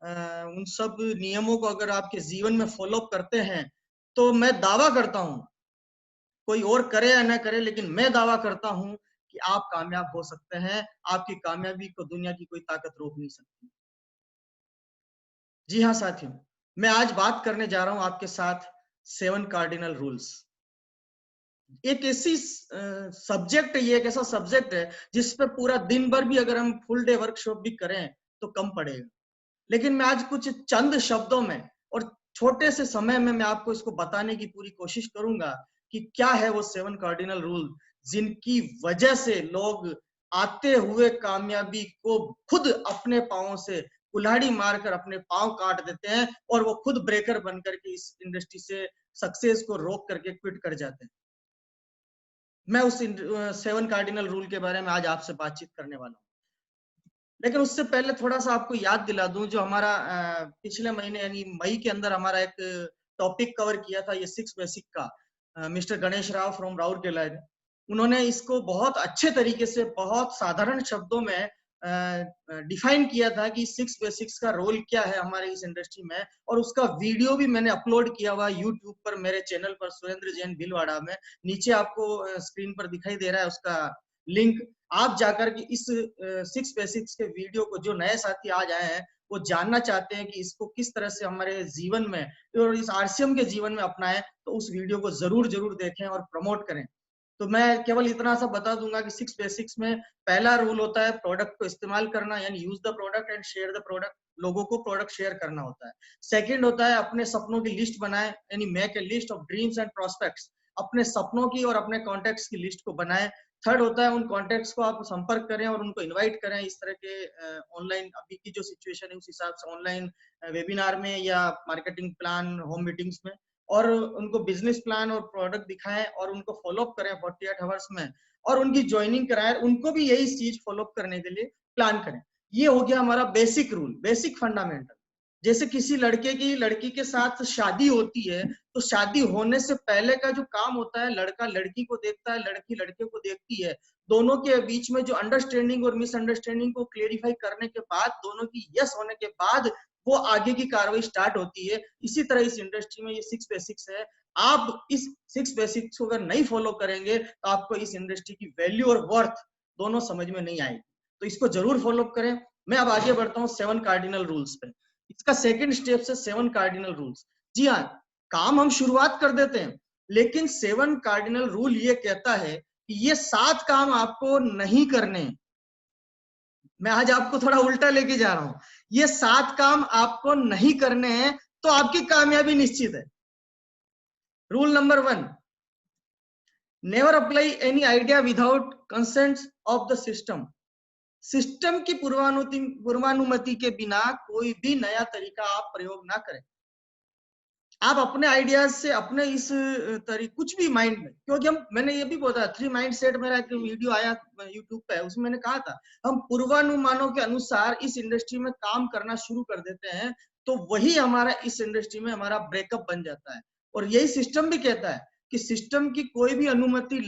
उन सब नियमों को अगर आपके जीवन में फॉलो करते हैं, तो मैं दावा करता हूं, कोई और करे या ना करे, लेकिन मैं दावा करता हूं कि आप कामयाब हो सकते हैं। आपकी कामयाबी को दुनिया की कोई ताकत रोक नहीं सकती। जी हाँ साथियों, मैं आज बात करने जा रहा हूं आपके साथ 7 कार्डिनल रूल्स। एक ऐसी सब्जेक्ट, ये एक ऐसा सब्जेक्ट है जिस पे पूरा दिन भर भी अगर हम फुल डे वर्कशॉप भी करें तो कम पड़ेगा। लेकिन मैं आज कुछ चंद शब्दों में और छोटे से समय में मैं आपको इसको बताने की पूरी कोशिश करूंगा कि क्या है वो 7 कार्डिनल रूल, जिनकी वजह से लोग आते हुए कामयाबी को खुद अपने पांवों से कुल्हाड़ी मारकर अपने पांव काट देते हैं और वो खुद ब्रेकर बनकर के इस इंडस्ट्री से सक्सेस को रोक करके क्विट कर जाते हैं। मैं उस 7 कार्डिनल रूल के बारे में आज आपसे बातचीत करने वाला हूँ। लेकिन उससे पहले थोड़ा सा आपको याद दिला दूं, जो हमारा पिछले महीने यानी मई के अंदर हमारा एक टॉपिक कवर किया था, ये 6 बेसिक का, मिस्टर गणेश राव फ्रॉम राउरकेला ने, उन्होंने इसको बहुत अच्छे तरीके से, बहुत साधारण शब्दों में डिफाइन किया था कि 6 बेसिक्स का रोल क्या है हमारे इस इंडस्ट्री में। और उसका वीडियो भी मैंने अपलोड किया हुआ यूट्यूब पर, मेरे चैनल पर, सुरेंद्र जैन भीलवाड़ा में। नीचे आपको स्क्रीन पर दिखाई दे रहा है उसका लिंक। आप जाकर के इस 6 बेसिक्स के वीडियो को, जो नए साथी आज आए हैं वो जानना चाहते हैं कि इसको किस तरह से हमारे जीवन में और इस आरसीएम के जीवन में अपनाएं, तो उस वीडियो को जरूर जरूर देखें और प्रमोट करें। तो मैं केवल इतना सा बता दूंगा कि 6 बेसिक्स में पहला रूल होता है प्रोडक्ट को इस्तेमाल करना, यानी use the product and share the product. लोगों को प्रोडक्ट शेयर करना होता है। सेकंड होता है अपने सपनों की लिस्ट बनाएं, यानी make a list of dreams and prospects. अपने सपनों की और अपने कॉन्टेक्ट्स की लिस्ट को बनाएं। थर्ड होता है उन कॉन्टेक्ट्स को आप संपर्क करें और उनको इनवाइट करें इस तरह के ऑनलाइन, अभी की जो सिचुएशन है उस हिसाब से ऑनलाइन वेबिनार में या मार्केटिंग प्लान होम मीटिंग्स में, और उनको बिजनेस प्लान और प्रोडक्ट दिखाएं और उनको फॉलो अप करें 48 आवर्स में, और उनकी ज्वाइनिंग कराएं, उनको भी यही चीज फॉलो अप करने के लिए प्लान करें। ये हो गया हमारा बेसिक रूल, बेसिक फंडामेंटल। जैसे किसी लड़के की लड़की के साथ शादी होती है, तो शादी होने से पहले का जो काम होता है, लड़का लड़की को देखता है, लड़की लड़के को देखती है, दोनों के बीच में जो अंडरस्टैंडिंग और मिसअंडरस्टैंडिंग को क्लेरिफाई करने के बाद, दोनों की यस होने के बाद वो आगे की कार्रवाई स्टार्ट होती है। इसी तरह इस इंडस्ट्री में ये 6 बेसिक्स है। आप इस 6 बेसिक्स को अगर नहीं फॉलो करेंगे तो आपको इस इंडस्ट्री की वैल्यू और वर्थ दोनों समझ में नहीं आएगी। तो इसको जरूर फॉलो करें। मैं अब आगे बढ़ता हूँ 7 कार्डिनल रूल्स पे। इसका सेकंड स्टेप से 7 कार्डिनल रूल्स। जी हाँ, काम हम शुरुआत कर देते हैं, लेकिन 7 कार्डिनल रूल ये कहता है कि ये 7 काम आपको नहीं करने। मैं आज आपको थोड़ा उल्टा लेके जा रहा हूं। ये 7 काम आपको नहीं करने हैं, तो आपकी कामयाबी निश्चित है। Rule number 1, never apply any idea without consent of the system. System की पूर्वानुमति के बिना कोई भी नया तरीका आप प्रयोग ना करें। आप अपने आइडियाज से, अपने इस कुछ भी माइंड में, क्योंकि मैंने ये भी बोला 3 माइंड सेट, मेरा एक वीडियो आया यूट्यूब पे, उसमें मैंने कहा था हम पूर्वानुमानों के अनुसार इस इंडस्ट्री में काम करना शुरू कर देते हैं, तो वही हमारा इस इंडस्ट्री में हमारा ब्रेकअप बन जाता है। और यही सिस्टम भी कहता है कि सिस्टम की कोई भी अनुमति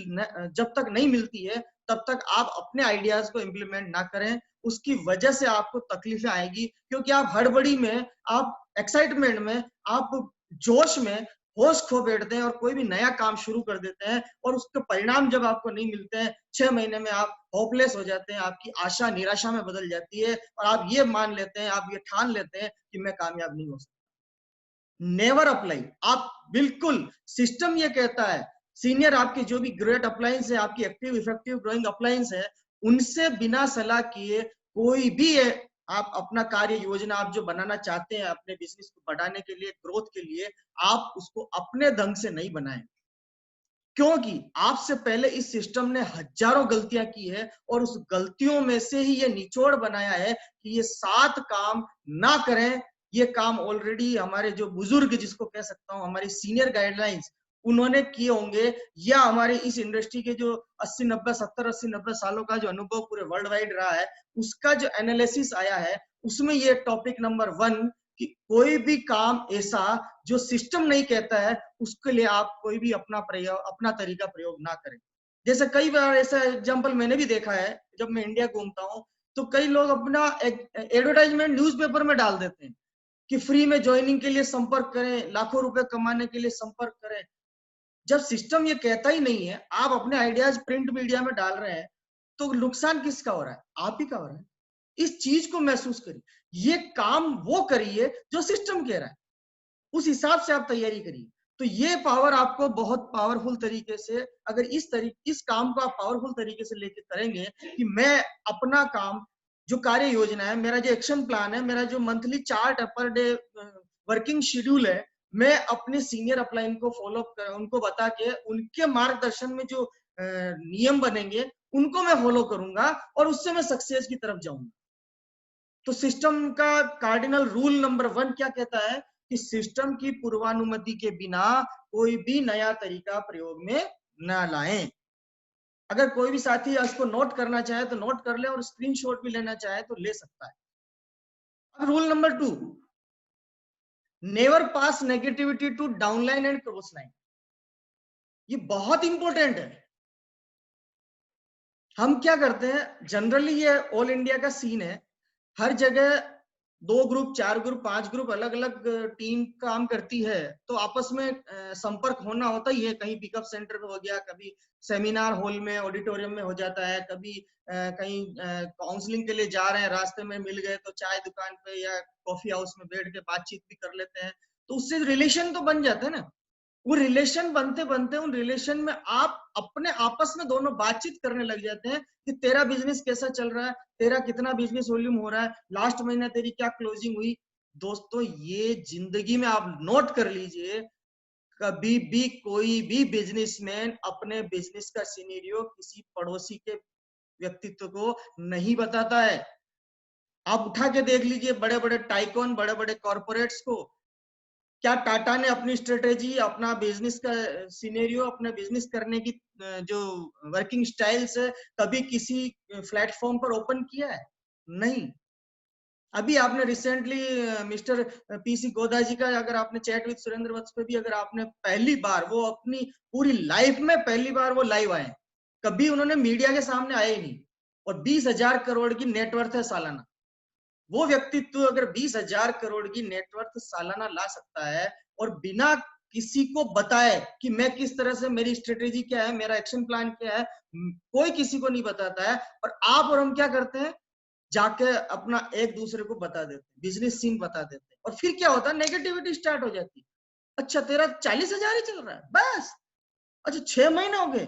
जब तक नहीं मिलती है, तब तक आप अपने आइडियाज को इम्प्लीमेंट ना करें। उसकी वजह से आपको तकलीफें आएगी, क्योंकि आप हड़बड़ी में, आप एक्साइटमेंट में, आप जोश में होश खो बैठते हैं और कोई भी नया काम शुरू कर देते हैं, और उसके परिणाम जब आपको नहीं मिलते हैं, 6 महीने में आप होपलेस हो जाते हैं, आपकी आशा निराशा में बदल जाती है, और आप ये मान लेते हैं, आप ये ठान लेते हैं कि मैं कामयाब नहीं हो सकता। Never apply. आप बिल्कुल, सिस्टम ये कहता है, सीनियर आपके जो भी ग्रेट अप्लायंस है, आपकी एक्टिव इफेक्टिव ग्रोइंग अप्लायंस है, उनसे बिना सलाह किए कोई भी है आप अपना कार्य योजना आप जो बनाना चाहते हैं अपने बिजनेस को बढ़ाने के लिए, ग्रोथ के लिए, आप उसको अपने ढंग से नहीं बनाएं। क्योंकि आपसे पहले इस सिस्टम ने हजारों गलतियां की है, और उस गलतियों में से ही ये निचोड़ बनाया है कि ये 7 काम ना करें। ये काम ऑलरेडी हमारे जो बुजुर्ग, जिसको कह सकता हूं हमारी सीनियर गाइडलाइंस, उन्होंने किए होंगे, या हमारे इस इंडस्ट्री के जो 80-90 सालों का जो अनुभव पूरे वर्ल्ड वाइड रहा है, उसका जो एनालिसिस आया है, उसमें ये टॉपिक नंबर 1 कि कोई भी काम ऐसा जो सिस्टम नहीं कहता है, उसके लिए आप कोई भी अपना तरीका प्रयोग ना करें। जैसे कई बार ऐसा एग्जांपल मैंने भी देखा है, जब मैं इंडिया घूमता हूँ, तो कई लोग अपना एडवर्टाइजमेंट न्यूज़पेपर में डाल देते हैं, कि फ्री में ज्वाइनिंग के लिए संपर्क करें, लाखों रुपए कमाने के लिए संपर्क करें। जब सिस्टम ये कहता ही नहीं है, आप अपने आइडियाज प्रिंट मीडिया में डाल रहे हैं, तो नुकसान किसका हो रहा है? आप ही का हो रहा है। इस चीज को महसूस करिए, ये काम वो करिए जो सिस्टम कह रहा है, उस हिसाब से आप तैयारी करिए। तो ये पावर आपको बहुत पावरफुल तरीके से, अगर इस काम को आप पावरफुल तरीके से लेके करेंगे कि मैं अपना काम, जो कार्य योजना है, मेरा जो एक्शन प्लान है, मेरा जो मंथली चार्ट है, पर डे वर्किंग शेड्यूल है, मैं अपने सीनियर अपलाइन को फॉलो कर, उनको बता के उनके मार्गदर्शन में जो नियम बनेंगे उनको मैं फॉलो करूंगा और उससे मैं सक्सेस की तरफ जाऊंगा। तो सिस्टम का कार्डिनल रूल नंबर 1 क्या कहता है कि सिस्टम की पूर्वानुमति के बिना कोई भी नया तरीका प्रयोग में न लाएं। अगर कोई भी साथी इसको नोट करना चाहे तो नोट कर ले, और स्क्रीनशॉट भी लेना चाहे तो ले सकता है। अब rule number 2, never pass negativity to downline and cross line. ये बहुत इंपॉर्टेंट है। हम क्या करते हैं जनरली, ये ऑल इंडिया का सीन है, हर जगह 2 ग्रुप, 4 ग्रुप, 5 ग्रुप अलग अलग टीम काम करती है, तो आपस में संपर्क होना होता ही है। कहीं पिकअप सेंटर पे हो गया, कभी सेमिनार हॉल में, ऑडिटोरियम में हो जाता है, कभी कहीं काउंसलिंग के लिए जा रहे हैं, रास्ते में मिल गए तो चाय दुकान पे या कॉफी हाउस में बैठ के बातचीत भी कर लेते हैं, तो उससे रिलेशन तो बन जाता है ना। वो रिलेशन बनते बनते उन रिलेशन में आप अपने आपस में दोनों बातचीत करने लग जाते हैं कि तेरा बिजनेस कैसा चल रहा है, तेरा कितना बिजनेस वॉल्यूम हो रहा है, लास्ट महीना तेरी क्या क्लोजिंग हुई। दोस्तों, ये जिंदगी में आप नोट कर लीजिए, कभी भी कोई भी बिजनेसमैन अपने बिजनेस का सिनेरियो किसी पड़ोसी के व्यक्तित्व को नहीं बताता है। आप उठा के देख लीजिए बड़े बड़े टाइकॉन, बड़े बड़े कॉर्पोरेट्स को, क्या टाटा ने अपनी स्ट्रेटेजी, अपना बिजनेस का सिनेरियो, अपना बिजनेस करने की जो वर्किंग स्टाइल्स है, कभी किसी प्लेटफॉर्म पर ओपन किया है? नहीं। अभी आपने रिसेंटली मिस्टर पीसी गोदा जी का, अगर आपने चैट विद सुरेंद्र वत्स पे भी, अगर आपने पहली बार, वो अपनी पूरी लाइफ में पहली बार वो लाइव आए, कभी उन्होंने मीडिया के सामने आए ही नहीं, और 20,000 करोड़ की नेटवर्थ है सालाना। वो व्यक्तित्व अगर 20,000 करोड़ की नेटवर्थ सालाना ला सकता है और बिना किसी को बताए कि मैं किस तरह से, मेरी स्ट्रेटेजी क्या है, मेरा एक्शन प्लान क्या है, कोई किसी को नहीं बताता है, और आप और हम क्या करते हैं, जाके अपना एक दूसरे को बता देते हैं, बिजनेस सीन बता देते हैं, और फिर क्या होता है, नेगेटिविटी स्टार्ट हो जाती है। अच्छा, तेरा 40,000 ही चल रहा है बस, अच्छा 6 महीने हो गए,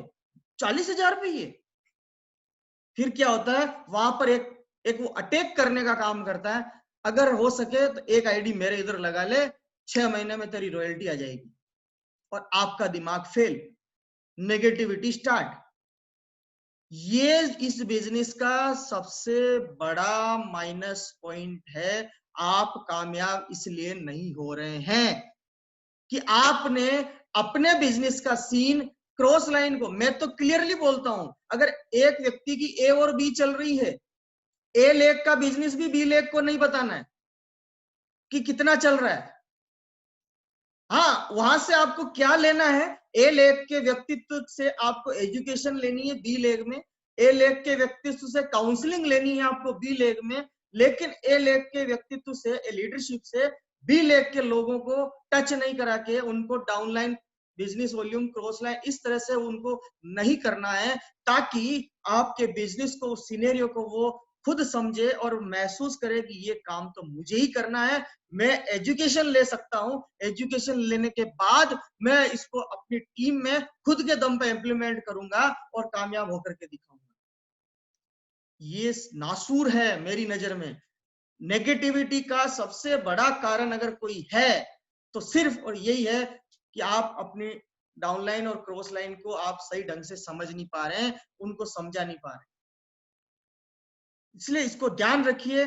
40,000 पे ये। फिर क्या होता है, वहां पर एक वो अटैक करने का काम करता है, अगर हो सके तो एक आईडी मेरे इधर लगा ले, 6 महीने में तेरी रॉयल्टी आ जाएगी, और आपका दिमाग फेल, नेगेटिविटी स्टार्ट। ये इस बिजनेस का सबसे बड़ा माइनस पॉइंट है। आप कामयाब इसलिए नहीं हो रहे हैं कि आपने अपने बिजनेस का सीन, क्रॉस लाइन को, मैं तो क्लियरली बोलता हूं, अगर एक व्यक्ति की ए और बी चल रही है, ए लेग का बिजनेस भी बी लेग को नहीं बताना है कि कितना चल रहा है। हाँ, वहां से आपको क्या लेना है, ए लेग के व्यक्तित्व से आपको एजुकेशन लेनी है बी लेग में, ए लेग के व्यक्तित्व से काउंसलिंग लेनी है आपको बी लेग में, लेकिन ए लेग के व्यक्तित्व से, लीडरशिप से बी लेग के लोगों को टच नहीं करा के उनको downline business volume, cross line, इस तरह से उनको नहीं करना है, ताकि आपके बिजनेस को, सिनेरियो को वो खुद समझे और महसूस करे कि ये काम तो मुझे ही करना है। मैं एजुकेशन ले सकता हूं, एजुकेशन लेने के बाद मैं इसको अपनी टीम में खुद के दम पे इम्प्लीमेंट करूंगा और कामयाब होकर के दिखाऊंगा। ये नासूर है मेरी नजर में। नेगेटिविटी का सबसे बड़ा कारण अगर कोई है तो सिर्फ और यही है कि आप अपनी डाउनलाइन और क्रॉस लाइन को आप सही ढंग से समझ नहीं पा रहे हैं, उनको समझा नहीं पा रहे। इसलिए इसको ध्यान रखिए,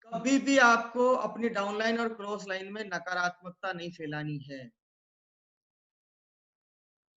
कभी भी आपको अपनी डाउनलाइन और क्रॉस लाइन में नकारात्मकता नहीं फैलानी है।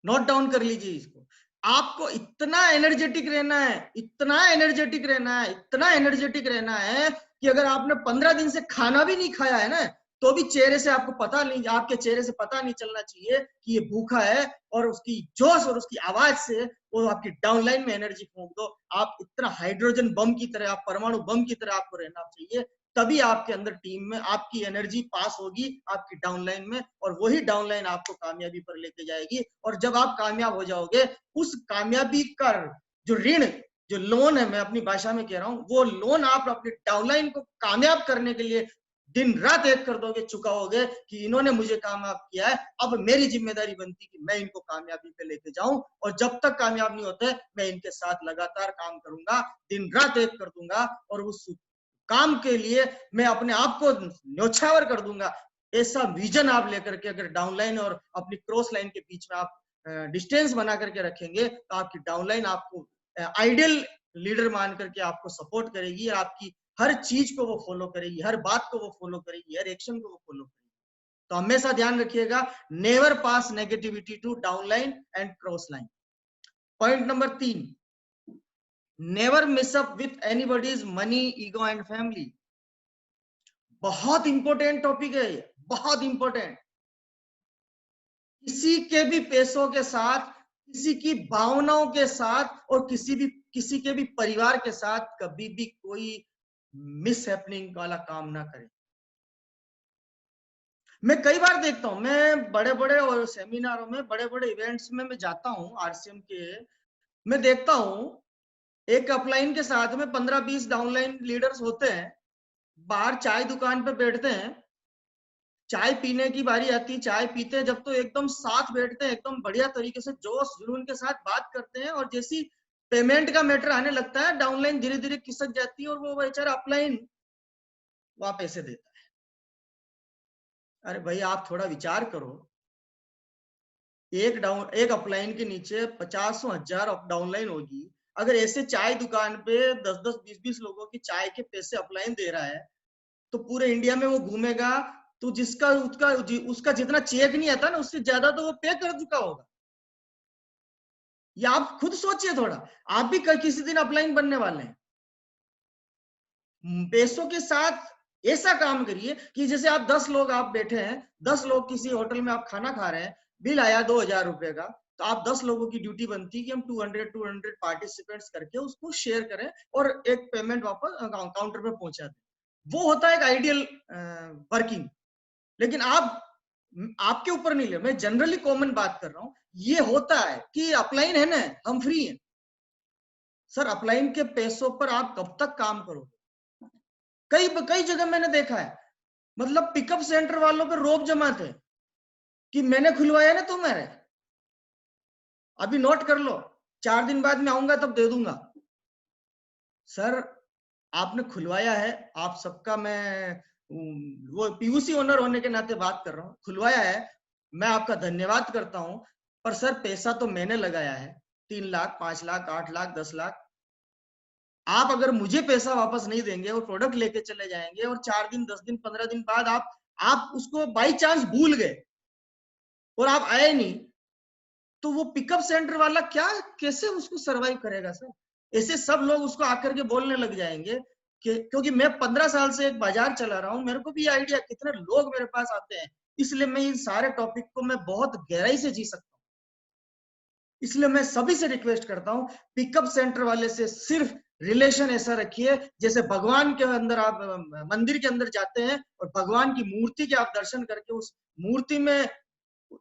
नोट डाउन कर लीजिए इसको। आपको इतना एनर्जेटिक रहना है, इतना एनर्जेटिक रहना है, इतना एनर्जेटिक रहना है कि अगर आपने 15 दिन से खाना भी नहीं खाया है ना, तो भी चेहरे से आपको पता नहीं, आपके चेहरे से पता नहीं चलना चाहिए कि ये भूखा है, और उसकी जोश और उसकी आवाज से वो आपकी डाउनलाइन में एनर्जी फूंक दो। आप इतना हाइड्रोजन बम की तरह, आप परमाणु बम की तरह आपको रहना चाहिए, तभी आपके अंदर टीम में आपकी एनर्जी पास होगी आपकी डाउनलाइन में, और वही डाउनलाइन आपको कामयाबी पर लेके जाएगी। और जब आप कामयाब हो जाओगे, उस कामयाबी का जो ऋण, जो लोन है, मैं अपनी भाषा में कह रहा हूं, वो लोन आप अपनी डाउनलाइन को कामयाब करने के लिए दिन रात एक कर दोगे, चुकाओगे कि इन्होंने मुझे कामयाब किया है, अब मेरी जिम्मेदारी बनती कि मैं इनको कामयाबी पे लेके जाऊं, और जब तक कामयाब नहीं होते मैं इनके साथ लगातार काम करूंगा, दिन रात एक कर दूंगा, और उस काम के लिए मैं अपने आप को न्योछावर कर दूंगा। ऐसा विजन आप लेकर के अगर डाउनलाइन और अपनी क्रॉस लाइन के बीच में आप डिस्टेंस बना करके रखेंगे, तो आपकी डाउनलाइन आपको आइडियल लीडर मान करके आपको सपोर्ट करेगी, और आपकी हर चीज को वो फॉलो करेगी, हर बात को वो फॉलो करेगी, हर एक्शन को वो फॉलो करेगी। तो हमेशा ध्यान रखिएगा, never pass negativity to downline and cross line. Point number 3, never mess up with anybody's money, ego and family. बहुत इंपॉर्टेंट टॉपिक है ये, बहुत इंपॉर्टेंट। किसी के भी पैसों के साथ, किसी की भावनाओं के साथ, और किसी के भी परिवार के साथ कभी भी कोई मिस हैपनिंग वाला काम ना करें। मैं कई बार देखता हूं, मैं बड़े बड़े और सेमिनारों में, बड़े बड़े इवेंट्स में मैं जाता हूं आरसीएम के, मैं देखता हूं एक अपलाइन के साथ में 15-20 डाउनलाइन लीडर्स होते हैं, बाहर चाय दुकान पे बैठते हैं, चाय पीने की बारी आती है, चाय पीते हैं, जब तो एकदम साथ बैठते हैं, एकदम बढ़िया तरीके से जोश जुनून के साथ बात करते हैं, और जैसी पेमेंट का मैटर आने लगता है, डाउनलाइन धीरे धीरे खिसक जाती है, और वो बेचारा अपलाइन वहां पैसे देता है। अरे भाई, आप थोड़ा विचार करो, एक अपलाइन के नीचे 50,000 डाउनलाइन होगी, अगर ऐसे चाय दुकान पे 10-10, 20-20 लोगों की चाय के पैसे अपलाइन दे रहा है, तो पूरे इंडिया में वो घूमेगा, तो उसका जितना चेक नहीं आता ना, उससे ज्यादा तो वो पे कर चुका होगा। ये आप खुद सोचिए थोड़ा, आप भी किसी दिन अपलाइन बनने वाले हैं। पैसों के साथ ऐसा काम करिए कि जैसे आप 10 लोग आप बैठे हैं, 10 लोग किसी होटल में आप खाना खा रहे हैं, बिल आया 2,000 रुपए का, तो आप 10 लोगों की ड्यूटी बनती है कि हम 200 पार्टिसिपेंट्स करके उसको शेयर करें और एक पेमेंट वापस काउंटर पे पहुंचा दें। वो होता है एक आइडियल वर्किंग। लेकिन आपके ऊपर नहीं ले, मैं जनरली कॉमन बात कर रहा हूं। ये होता है कि अपलाइन है ना, हम फ्री हैं सर, अपलाइन के पैसों पर आप कब तक काम करोगे? कई जगह मैंने देखा है, मतलब पिकअप सेंटर वालों पे रोब जमा थे कि मैंने खुलवाया ना तुम्हारे, अभी नोट कर लो, 4 दिन बाद मैं आऊंगा तब दे दूंगा। सर, आपने खुलवाया है, आप सबका मैं वो पीयूसी ओनर होने के नाते बात कर रहा हूँ, खुलवाया है, मैं आपका धन्यवाद करता हूं, पर सर पैसा तो मैंने लगाया है, 3 लाख, 5 लाख, 8 लाख, 10 लाख। आप अगर मुझे पैसा वापस नहीं देंगे और प्रोडक्ट लेके चले जाएंगे, और 4 दिन, 10 दिन, 15 दिन बाद आप उसको बाई चांस भूल गए और आप आए नहीं, तो वो पिकअप सेंटर वाला कैसे उसको सरवाइव करेगा सर? ऐसे सब लोग उसको आकर के बोलने लग जाएंगे कि, क्योंकि मैं 15 साल से एक बाजार चला रहा हूं, मेरे को भी आइडिया कितने लोग मेरे पास आते हैं, इसलिए मैं इन सारे टॉपिक को मैं बहुत गहराई से जी सकता हूँ। इसलिए मैं सभी से रिक्वेस्ट करता हूं, पिकअप सेंटर वाले से सिर्फ रिलेशन ऐसा रखिए जैसे भगवान के अंदर, आप मंदिर के अंदर जाते हैं और भगवान की मूर्ति के आप दर्शन करके उस मूर्ति में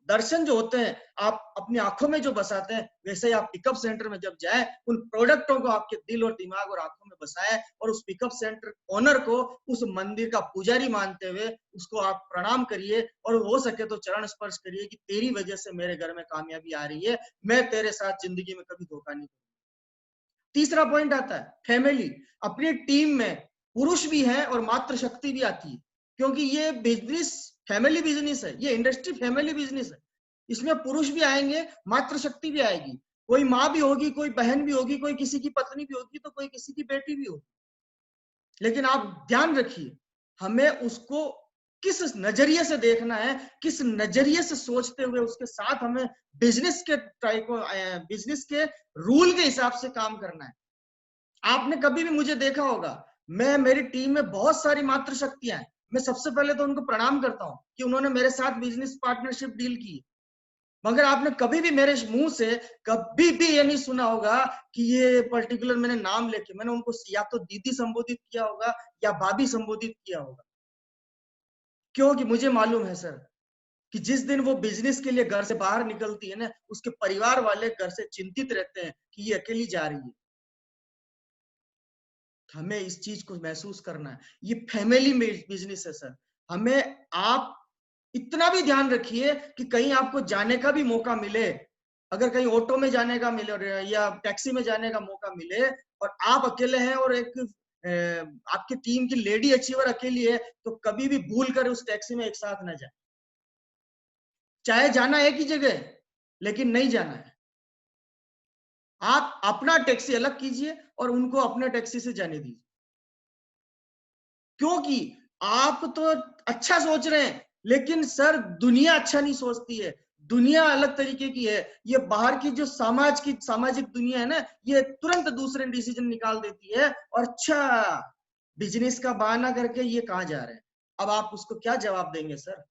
दर्शन जो होते हैं आप अपनी आंखों में जो बसाते हैं, वैसे ही आप पिकअप सेंटर में जब जाए, उन प्रोडक्टों को आपके दिल और दिमाग और आंखों में बसाए, और उस पिकअप सेंटर ओनर को उस मंदिर का पुजारी मानते हुए उसको आप प्रणाम करिए, और हो सके तो चरण स्पर्श करिए कि तेरी वजह से मेरे घर में कामयाबी आ रही है, मैं तेरे साथ जिंदगी में कभी धोखा नहीं करूंगा। तीसरा पॉइंट आता है फैमिली। अपनी टीम में पुरुष भी है और मातृ शक्ति भी आती है, क्योंकि ये बिजनेस फैमिली बिजनेस है, ये इंडस्ट्री फैमिली बिजनेस है। इसमें पुरुष भी आएंगे, मातृ शक्ति भी आएगी, कोई माँ भी होगी, कोई बहन भी होगी, कोई किसी की पत्नी भी होगी, तो कोई किसी की बेटी भी होगी। लेकिन आप ध्यान रखिए, हमें उसको किस नजरिए से देखना है, किस नजरिए से सोचते हुए उसके साथ हमें बिजनेस के बिजनेस के रूल के हिसाब से काम करना है। आपने कभी भी मुझे देखा होगा, मेरी टीम में बहुत सारी मातृ शक्तियां हैं, मैं सबसे पहले तो उनको प्रणाम करता हूं कि उन्होंने मेरे साथ बिजनेस पार्टनरशिप डील की। मगर आपने कभी भी मेरे मुंह से कभी भी ये नहीं सुना होगा कि ये पर्टिकुलर मैंने नाम लेके मैंने उनको या तो दीदी संबोधित किया होगा या भाभी संबोधित किया होगा। क्योंकि मुझे मालूम है सर कि जिस दिन वो बिजनेस के लिए घर से बाहर निकलती है ना, उसके परिवार वाले घर से चिंतित रहते हैं कि ये अकेली जा रही है। हमें इस चीज को महसूस करना है, ये फैमिली बिजनेस है सर। हमें आप इतना भी ध्यान रखिए कि कहीं आपको जाने का भी मौका मिले, अगर कहीं ऑटो में जाने का मिले या टैक्सी में जाने का मौका मिले और आप अकेले हैं और एक आपकी टीम की लेडी अचीवर अकेली है, तो कभी भी भूल कर उस टैक्सी में एक साथ न जाए। चाहे जाना एक ही जगह लेकिन नहीं जाना है। आप अपना टैक्सी अलग कीजिए और उनको अपने टैक्सी से जाने दीजिए, क्योंकि आप तो अच्छा सोच रहे हैं लेकिन सर दुनिया अच्छा नहीं सोचती है। दुनिया अलग तरीके की है। ये बाहर की जो सामाजिक दुनिया है ना, ये तुरंत दूसरे डिसीजन निकाल देती है और अच्छा बिजनेस का बहाना करके ये कहां जा रहे हैं। अब आप उसको क्या जवाब देंगे सर?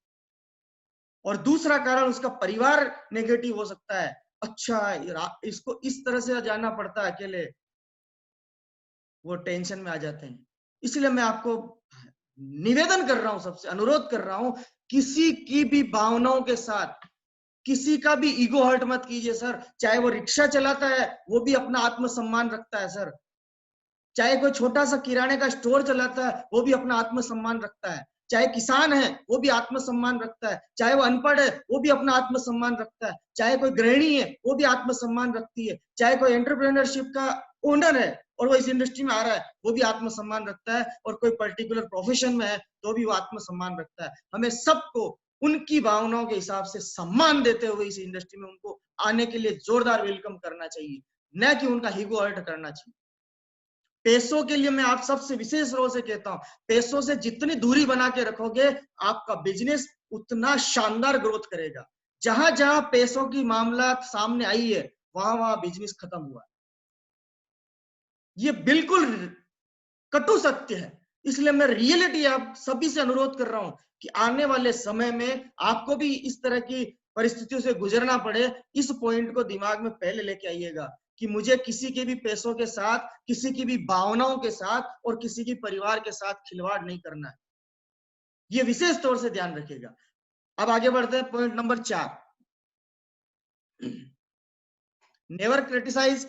और दूसरा कारण उसका परिवार नेगेटिव हो सकता है। अच्छा इसको इस तरह से जाना पड़ता है अकेले, वो टेंशन में आ जाते हैं। इसलिए मैं आपको निवेदन कर रहा हूं, सबसे अनुरोध कर रहा हूं, किसी की भी भावनाओं के साथ किसी का भी ईगो हर्ट मत कीजिए सर। चाहे वो रिक्शा चलाता है, वो भी अपना आत्मसम्मान रखता है सर। चाहे कोई छोटा सा किराने का स्टोर चलाता है, वो भी अपना आत्मसम्मान रखता है। चाहे किसान है, वो भी आत्मसम्मान रखता है। चाहे वो अनपढ़ है, वो भी अपना आत्मसम्मान रखता है। चाहे कोई गृहिणी है, वो भी आत्मसम्मान रखती है। चाहे कोई एंटरप्रेन्योरशिप का ओनर है और वो इस इंडस्ट्री में आ रहा है, वो भी आत्मसम्मान रखता है। और कोई पर्टिकुलर प्रोफेशन में है तो भी वो आत्मसम्मान रखता है। हमें सबको उनकी भावनाओं के हिसाब से सम्मान देते हुए इस इंडस्ट्री में उनको आने के लिए जोरदार वेलकम करना चाहिए, न कि उनका ईगो हर्ट करना चाहिए। पैसों के लिए मैं आप सबसे विशेष रूप से कहता हूं, पैसों से जितनी दूरी बना के रखोगे, आपका बिजनेस उतना शानदार ग्रोथ करेगा। जहां जहां पैसों की मामला सामने आई है, वहां वहां बिजनेस खत्म हुआ है। ये बिल्कुल कटु सत्य है। इसलिए मैं रियलिटी आप सभी से अनुरोध कर रहा हूं कि आने वाले समय में आपको भी इस तरह की परिस्थितियों से गुजरना पड़े, इस पॉइंट को दिमाग में पहले लेके आइएगा कि मुझे किसी के भी पैसों के साथ, किसी की भी भावनाओं के साथ और किसी की परिवार के साथ खिलवाड़ नहीं करना है। ये विशेष तौर से ध्यान रखिएगा। अब आगे बढ़ते हैं point number 4, never criticize,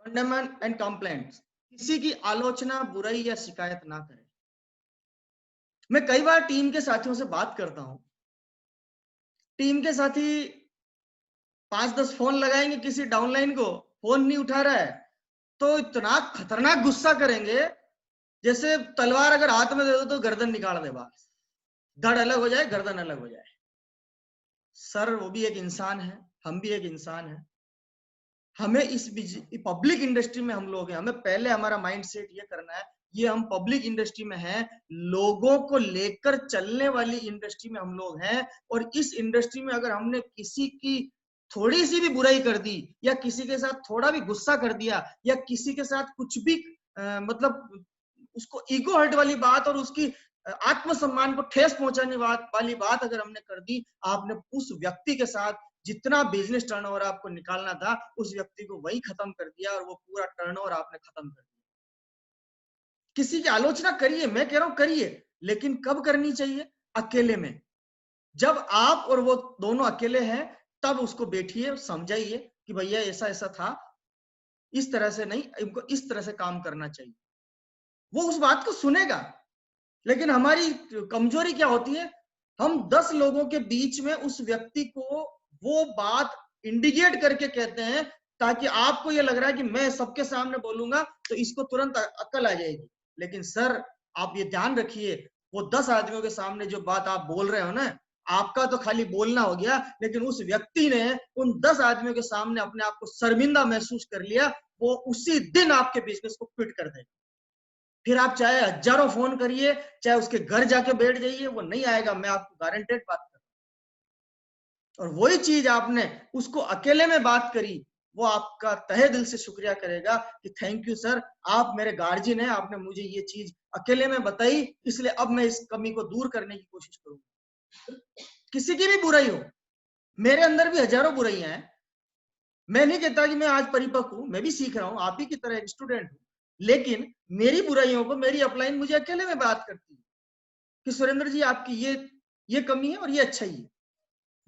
condemn and complaint. किसी की आलोचना, बुराई या शिकायत ना करें। मैं कई बार टीम के साथियों से बात करता हूं, टीम के साथी 5-10 फोन लगाएंगे किसी डाउनलाइन को, फोन नहीं उठा रहा है तो इतना खतरनाक गुस्सा करेंगे जैसे तलवार अगर हाथ में दे दो तो गर्दन निकाल दे बाहर, धड़ अलग हो जाए, गर्दन अलग हो जाए। सर वो भी एक इंसान है, हम भी एक इंसान है। हमें इस पब्लिक इंडस्ट्री में हम लोग हैं, हमें पहले हमारा माइंड सेट ये करना है, ये हम पब्लिक इंडस्ट्री में हैं, लोगों को लेकर चलने वाली इंडस्ट्री में हम लोग हैं। और इस इंडस्ट्री में अगर हमने किसी की थोड़ी सी भी बुराई कर दी या किसी के साथ थोड़ा भी गुस्सा कर दिया या किसी के साथ कुछ भी मतलब उसको ईगो हर्ट वाली बात और उसकी आत्मसम्मान को ठेस पहुंचाने वाली बात अगर हमने कर दी, आपने उस व्यक्ति के साथ जितना बिजनेस टर्नओवर आपको निकालना था, उस व्यक्ति को वही खत्म कर दिया और वो पूरा टर्नओवर आपने खत्म कर दिया। किसी की आलोचना करिए, मैं कह रहा हूं करिए, लेकिन कब करनी चाहिए? अकेले में। जब आप और वो दोनों अकेले हैं, तब उसको बैठिए, समझाइए कि भैया ऐसा ऐसा था, इस तरह से नहीं, इनको इस तरह से काम करना चाहिए। वो उस बात को सुनेगा। लेकिन हमारी कमजोरी क्या होती है, हम 10 लोगों के बीच में उस व्यक्ति को वो बात इंडिकेट करके कहते हैं ताकि आपको ये लग रहा है कि मैं सबके सामने बोलूंगा तो इसको तुरंत अक्ल आ जाएगी। लेकिन सर आप ये ध्यान रखिए, वो 10 आदमियों के सामने जो बात आप बोल रहे हो ना, आपका तो खाली बोलना हो गया, लेकिन उस व्यक्ति ने उन 10 आदमियों के सामने अपने आप को शर्मिंदा महसूस कर लिया। वो उसी दिन आपके बिजनेस को क्विट कर देगा। फिर आप चाहे हजारों फोन करिए, चाहे उसके घर जाके बैठ जाइए, वो नहीं आएगा, मैं आपको गारंटेड बात कर रहा हूं। और वही चीज आपने उसको अकेले में बात करी, वो आपका तहे दिल से शुक्रिया करेगा कि थैंक यू सर, आप मेरे गार्जियन हैं, आपने मुझे ये चीज अकेले में बताई, इसलिए अब मैं इस कमी को दूर करने की कोशिश करूंगा। किसी की भी बुराई हो, मेरे अंदर भी हजारों बुराइयां हैं। मैं नहीं कहता कि मैं आज परिपक्व हूं, मैं भी सीख रहा हूं, आप ही की तरह एक स्टूडेंट हूं, लेकिन मेरी बुराइयों को मेरी अपलाइन मुझे अकेले में बात करती है कि सुरेंद्र जी आपकी ये कमी है और ये अच्छाई है।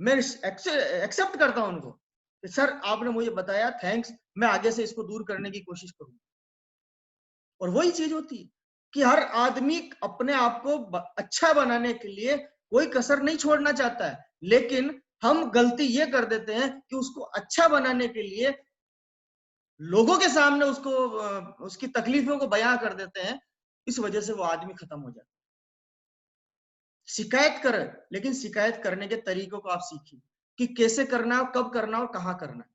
मैं एक्सेप्ट करता हूं उनको कि सर आपने मुझे बताया, थैंक्स, मैं आगे से इसको दूर करने की कोशिश करूंगा। और वही चीज होती है कि हर आदमी अपने आप को अच्छा बनाने के लिए कोई कसर नहीं छोड़ना चाहता है, लेकिन हम गलती ये कर देते हैं कि उसको अच्छा बनाने के लिए लोगों के सामने उसको उसकी तकलीफों को बयां कर देते हैं। इस वजह से वो आदमी खत्म हो जाता है। शिकायत कर, लेकिन शिकायत करने के तरीकों को आप सीखिए कि कैसे करना है, कब करना और कहां करना है।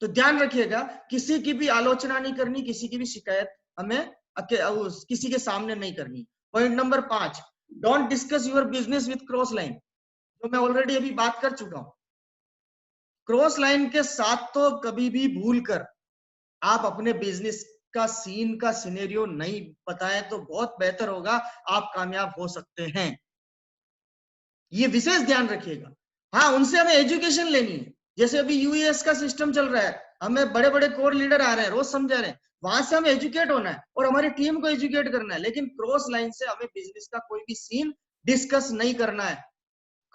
तो ध्यान रखिएगा, किसी की भी आलोचना नहीं करनी, किसी की भी शिकायत हमें किसी के सामने नहीं करनी। Point number 5, don't discuss your business with cross line, जो मैं ऑलरेडी अभी बात कर चुका हूं। क्रॉस लाइन के साथ तो कभी भी भूल कर आप अपने बिजनेस का सीन का सिनेरियो नहीं बताएं तो बहुत बेहतर होगा, आप कामयाब हो सकते हैं। ये विशेष ध्यान रखिएगा। हाँ, उनसे हमें एजुकेशन लेनी है, जैसे अभी यूएस का सिस्टम चल रहा है, हमें बड़े बड़े कोर लीडर आ रहे हैं, रोज समझा रहे हैं, वहां से हमें एजुकेट होना है और हमारी टीम को एजुकेट करना है। लेकिन क्रॉस लाइन से हमें बिजनेस का कोई भी सीन डिस्कस नहीं करना है।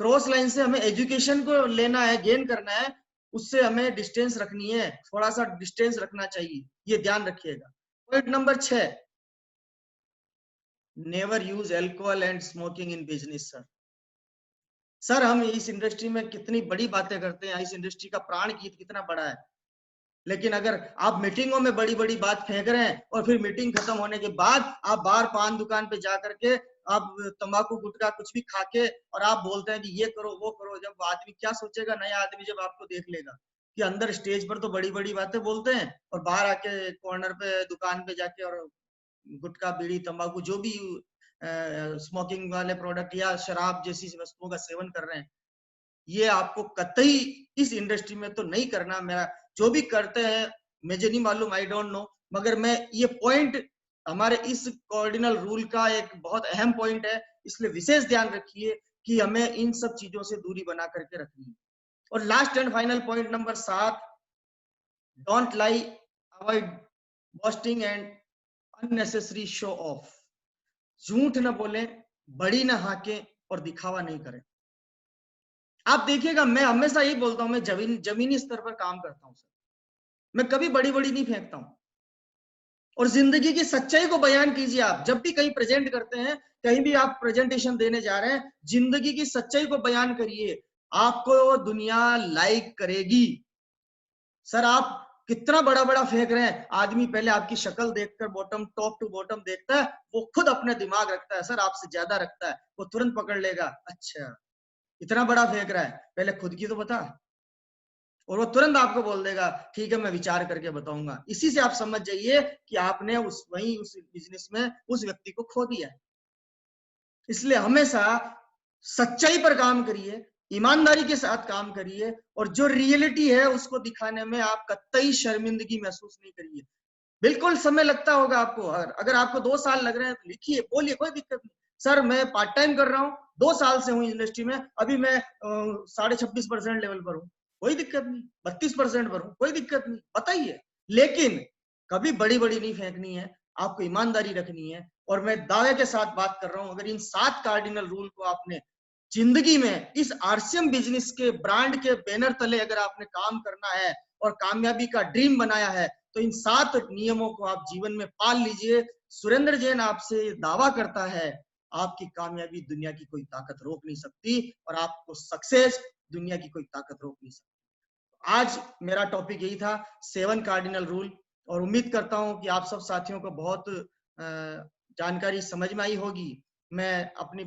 क्रॉस लाइन से हमें एजुकेशन को लेना है, गेन करना है, उससे हमें डिस्टेंस रखनी है, थोड़ा सा डिस्टेंस रखना चाहिए, ये ध्यान रखिएगा। Point number 6, never use alcohol and smoking in business. Sir हम इस इंडस्ट्री में कितनी बड़ी बातें करते हैं, इस इंडस्ट्री का प्राण गीत कितना बड़ा है, लेकिन अगर आप मीटिंगों में बड़ी बड़ी बात फेंक रहे हैं और फिर मीटिंग खत्म होने के बाद आप बाहर पान दुकान पे जा करके आप तंबाकू गुटखा कुछ भी खा के और आप बोलते हैं कि ये करो वो करो, जब आदमी क्या सोचेगा, नया आदमी जब आपको देख लेगा कि अंदर स्टेज पर तो बड़ी बड़ी बातें बोलते हैं और बाहर आके कॉर्नर पे दुकान पे जाके और गुटखा बीड़ी तंबाकू जो भी स्मोकिंग वाले प्रोडक्ट या शराब जैसी वस्तुओं का सेवन कर रहे हैं, ये आपको कतई इस इंडस्ट्री में तो नहीं करना। मेरा जो भी करते हैं मुझे नहीं मालूम, आई डोंट नो, मगर मैं ये पॉइंट हमारे इस कार्डिनल रूल का एक बहुत अहम पॉइंट है, इसलिए विशेष ध्यान रखिए कि हमें इन सब चीजों से दूरी बना करके रखनी है। और last and final point number 7, don't lie, avoid boasting and unnecessary show off. झूठ न बोलें, बड़ी न हाकें और दिखावा नहीं करें। आप देखिएगा, मैं हमेशा यही बोलता हूं, मैं जमीनी स्तर पर काम करता हूं सर, मैं कभी बड़ी बड़ी नहीं फेंकता हूं। और जिंदगी की सच्चाई को बयान कीजिए। आप जब भी कहीं प्रेजेंट करते हैं, कहीं भी आप प्रेजेंटेशन देने जा रहे हैं, जिंदगी की सच्चाई को बयान करिए, आपको दुनिया लाइक करेगी। सर आप कितना बड़ा बड़ा फेंक रहे हैं, आदमी पहले आपकी शक्ल देखकर बॉटम टॉप टू बॉटम देखता है, वो खुद अपने दिमाग रखता है, सर आपसे ज्यादा रखता है, वो तुरंत पकड़ लेगा, अच्छा इतना बड़ा फेंक रहा है, पहले खुद की तो बता, और वो तुरंत आपको बोल देगा ठीक है मैं विचार करके बताऊंगा। इसी से आप समझ जाइए कि आपने उस बिजनेस में उस व्यक्ति को खो दिया है। इसलिए हमेशा सच्चाई पर काम करिए, ईमानदारी के साथ काम करिए, और जो रियलिटी है उसको दिखाने में आप कतई शर्मिंदगी महसूस नहीं करिए। बिल्कुल समय लगता होगा आपको, अगर आपको 2 साल लग रहे हैं तो लिखिए, बोलिए, कोई दिक्कत नहीं। सर मैं पार्ट टाइम कर रहा हूँ, 2 साल से हूँ इंडस्ट्री में, अभी मैं 26.5% लेवल पर हूँ, कोई दिक्कत नहीं, 32% पर हूँ, कोई दिक्कत नहीं, बताइए। लेकिन कभी बड़ी बड़ी नहीं फेंकनी है, आपको ईमानदारी रखनी है। और मैं दावे के साथ बात कर रहा हूं, अगर इन 7 कार्डिनल रूल को आपने जिंदगी में इस आरसीएम बिजनेस के ब्रांड के बैनर तले अगर आपने काम करना है और कामयाबी का ड्रीम बनाया है, तो इन 7 नियमों को आप जीवन में पाल लीजिए। सुरेंद्र जैन आपसे दावा करता है, आपकी कामयाबी दुनिया की कोई ताकत रोक नहीं सकती, और आपको सक्सेस दुनिया की कोई ताकत रोक नहीं सकती। आज मेरा टॉपिक यही था, 7 कार्डिनल रूल, और उम्मीद करता हूं कि आप सब साथियों को बहुत जानकारी समझ में आई होगी। मैं अपनी